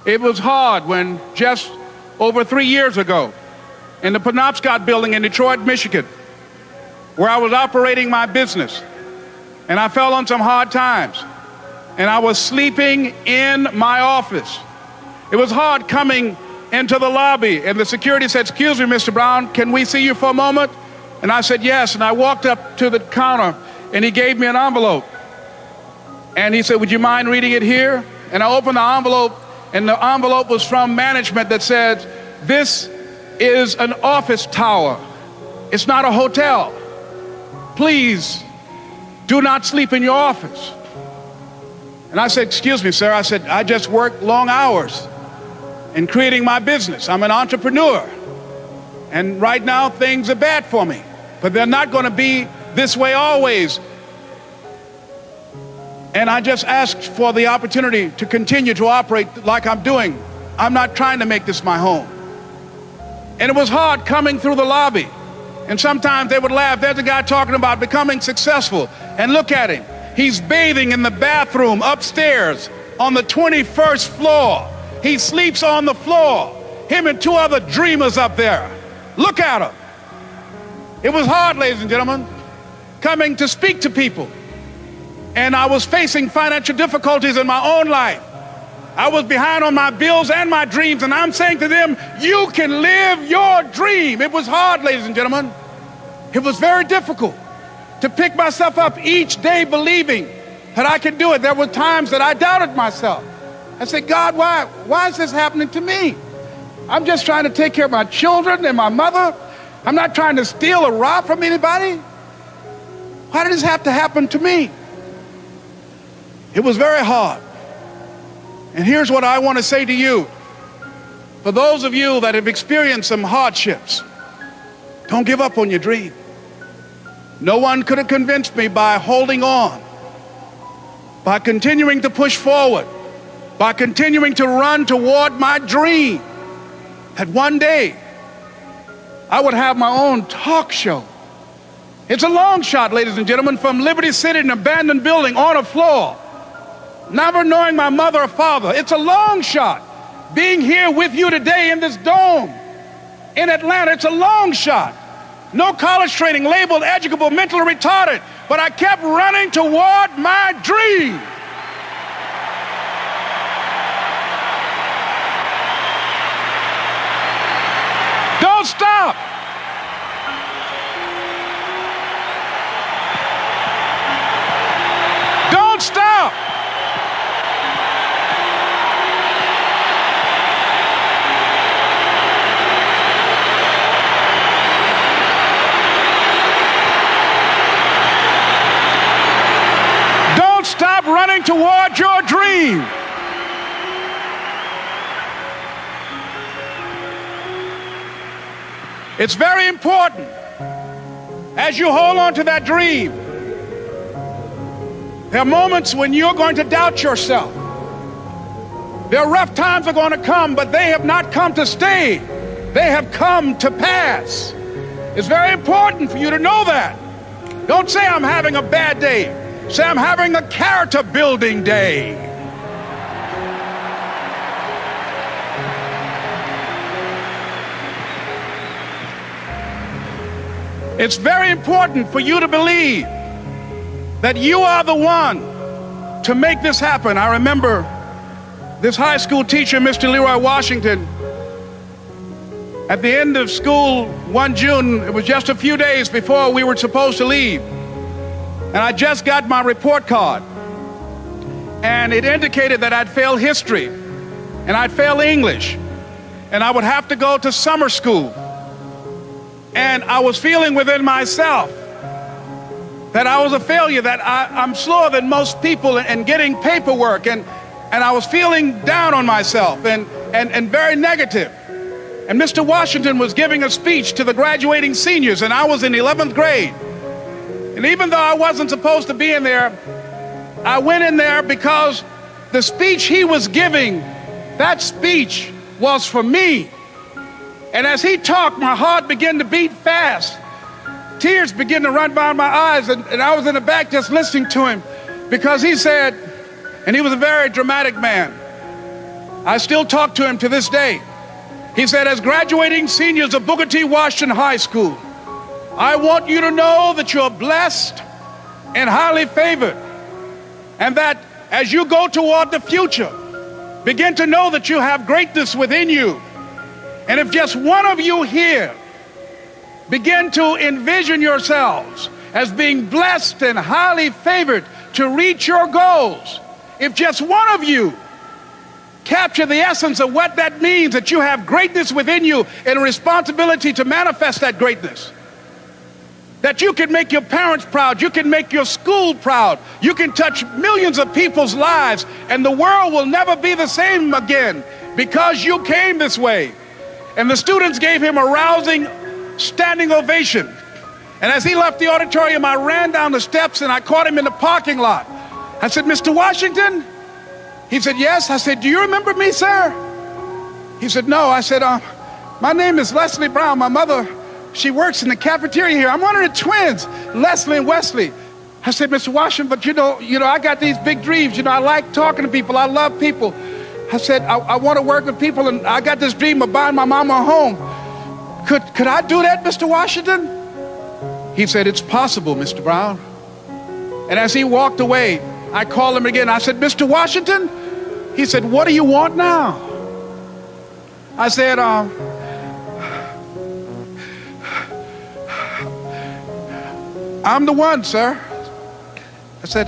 It was hard when just over 3 years ago, in the Penobscot building in Detroit, Michigan, where I was operating my business, and I fell on some hard times, and I was sleeping in my office. It was hard coming into the lobby, and the security said, "Excuse me, Mr. Brown, can we see you for a moment?" And I said, "Yes," and I walked up to the counter, and he gave me an envelope. And he said, "Would you mind reading it here?" And I opened the envelope, and the envelope was from management that said, "This is an office tower. It's not a hotel. Please do not sleep in your office." And I said, "Excuse me, sir." I said, "I just work long hours in creating my business. I'm an entrepreneur. And right now things are bad for me, but they're not going to be this way always. And I just asked for the opportunity to continue to operate like I'm doing. I'm not trying to make this my home." And it was hard coming through the lobby. And sometimes they would laugh. There's a guy talking about becoming successful. And look at him. He's bathing in the bathroom upstairs on the 21st floor. He sleeps on the floor. Him and two other dreamers up there. Look at him. It was hard, ladies and gentlemen, coming to speak to people. And I was facing financial difficulties in my own life. I was behind on my bills and my dreams, and I'm saying to them, "You can live your dream." It was hard, ladies and gentlemen. It was very difficult to pick myself up each day believing that I could do it. There were times that I doubted myself. I said, "God, why is this happening to me? I'm just trying to take care of my children and my mother. I'm not trying to steal or rob from anybody. Why did this have to happen to me?" It was very hard. And here's what I want to say to you. For those of you that have experienced some hardships, don't give up on your dream. No one could have convinced me by holding on, by continuing to push forward, by continuing to run toward my dream, that one day I would have my own talk show. It's a long shot, ladies and gentlemen, from Liberty City, an abandoned building on a floor, never knowing my mother or father. It's a long shot. Being here with you today in this dome in Atlanta, it's a long shot. No college training, labeled educable, mentally retarded, but I kept running toward my dream. Don't stop. Don't stop. Don't stop running toward your dream. It's very important as you hold on to that dream. There are moments when you're going to doubt yourself. There are rough times are going to come, but they have not come to stay. They have come to pass. It's very important for you to know that. Don't say, "I'm having a bad day." Say, "I'm having a character building day." It's very important for you to believe that you are the one to make this happen. I remember this high school teacher, Mr. Leroy Washington, at the end of school one June, it was just a few days before we were supposed to leave, and I just got my report card, and it indicated that I'd failed history, and I'd failed English, and I would have to go to summer school. And I was feeling within myself that I was a failure, that I'm slower than most people in getting paperwork, and I was feeling down on myself and very negative. And Mr. Washington was giving a speech to the graduating seniors, and I was in 11th grade. And even though I wasn't supposed to be in there, I went in there because the speech he was giving, that speech was for me. And as he talked, my heart began to beat fast. Tears began to run down my eyes, and I was in the back just listening to him, because he said, and he was a very dramatic man, I still talk to him to this day. He said, as graduating seniors of Booker T. Washington High School, I want you to know that you're blessed and highly favored, and that as you go toward the future, begin to know that you have greatness within you. And if just one of you here begin to envision yourselves as being blessed and highly favored to reach your goals, if just one of you capture the essence of what that means, that you have greatness within you and a responsibility to manifest that greatness, that you can make your parents proud, you can make your school proud, you can touch millions of people's lives, and the world will never be the same again because you came this way. And the students gave him a rousing standing ovation. And as he left the auditorium, I ran down the steps and I caught him in the parking lot. I said, Mr. Washington? He said, yes. I said, do you remember me, sir? He said, no. I said, my name is Leslie Brown. My mother, she works in the cafeteria here. I'm one of the twins, Leslie and Wesley. I said, Mr. Washington, but you know, I got these big dreams. I like talking to people. I love people. I said, I want to work with people, and I got this dream of buying my mama a home. Could I do that, Mr. Washington? He said, it's possible, Mr. Brown. And as he walked away, I called him again. I said, Mr. Washington? He said, what do you want now? I said, I'm the one, sir. I said,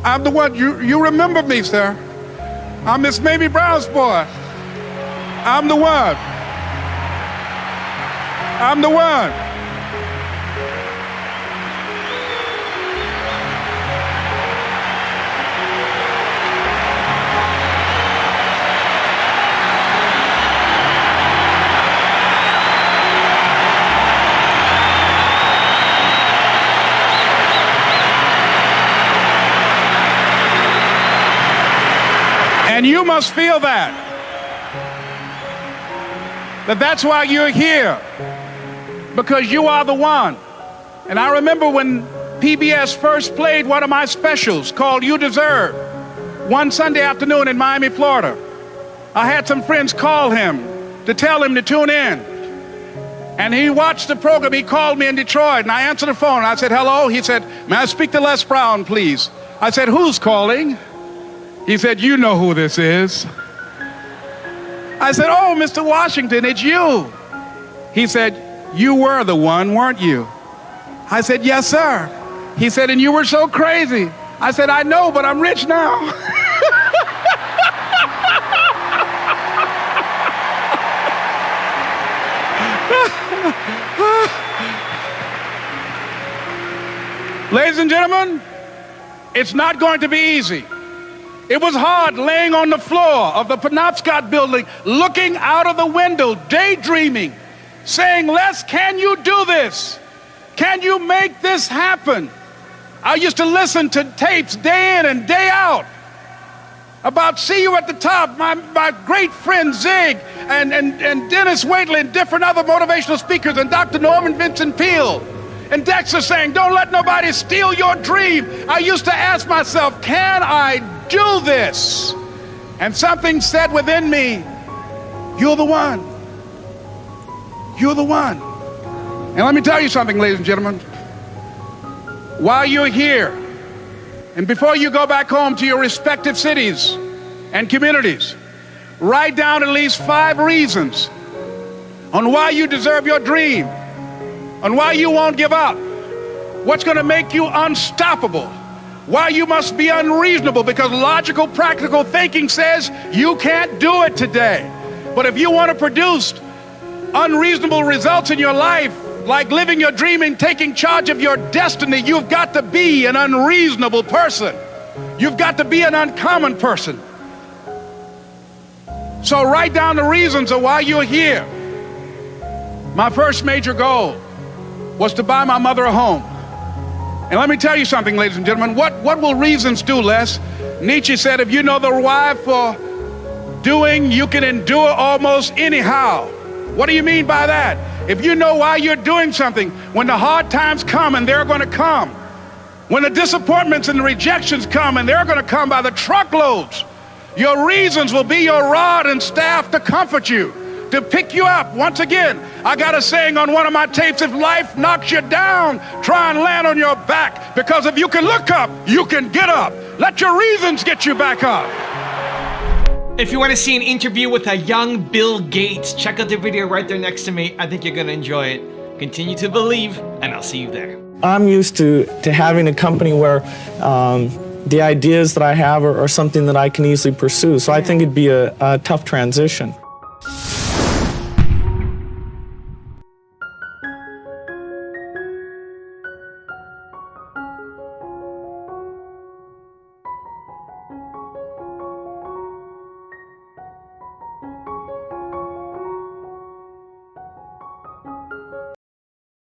I'm the one. You remember me, sir. I'm Miss Mamie Brown's boy. I'm the one. I'm the one. And you must feel that's why you're here, because you are the one. And I remember when PBS first played one of my specials called You Deserve, one Sunday afternoon in Miami, Florida. I had some friends call him to tell him to tune in. And he watched the program. He called me in Detroit, and I answered the phone. I said, hello. He said, may I speak to Les Brown, please? I said, who's calling? He said, you know who this is. I said, oh, Mr. Washington, it's you. He said, you were the one, weren't you? I said, yes, sir. He said, and you were so crazy. I said, I know, but I'm rich now. Ladies and gentlemen, it's not going to be easy. It was hard laying on the floor of the Penobscot building, looking out of the window, daydreaming, saying, Les, can you do this? Can you make this happen? I used to listen to tapes day in and day out about See You at the Top, my great friend Zig and Dennis Waitley and different other motivational speakers, and Dr. Norman Vincent Peale and Dexter saying, don't let nobody steal your dream. I used to ask myself, can I do this? And something said within me, you're the one. You're the one. And let me tell you something, ladies and gentlemen. While you're here, and before you go back home to your respective cities and communities, write down at least 5 reasons on why you deserve your dream, on why you won't give up, what's going to make you unstoppable, why you must be unreasonable, because logical, practical thinking says you can't do it today. But if you want to produce unreasonable results in your life, like living your dream and taking charge of your destiny, you've got to be an unreasonable person. You've got to be an uncommon person. So write down the reasons of why you're here. My first major goal was to buy my mother a home. And let me tell you something, ladies and gentlemen. What will reasons do, Les? Nietzsche said, if you know the why for doing, you can endure almost anyhow. What do you mean by that? If you know why you're doing something, when the hard times come, and they're going to come, when the disappointments and the rejections come, and they're going to come by the truckloads, Your reasons will be your rod and staff to comfort you, to pick you up. Once again, I got a saying on one of my tapes: if life knocks you down, try and land on your back, because if you can look up, you can get up. Let your reasons get you back up. If you want to see an interview with a young Bill Gates, check out the video right there next to me. I think you're going to enjoy it. Continue to believe, and I'll see you there. I'm used to having a company where the ideas that I have are something that I can easily pursue. So I think it'd be a tough transition.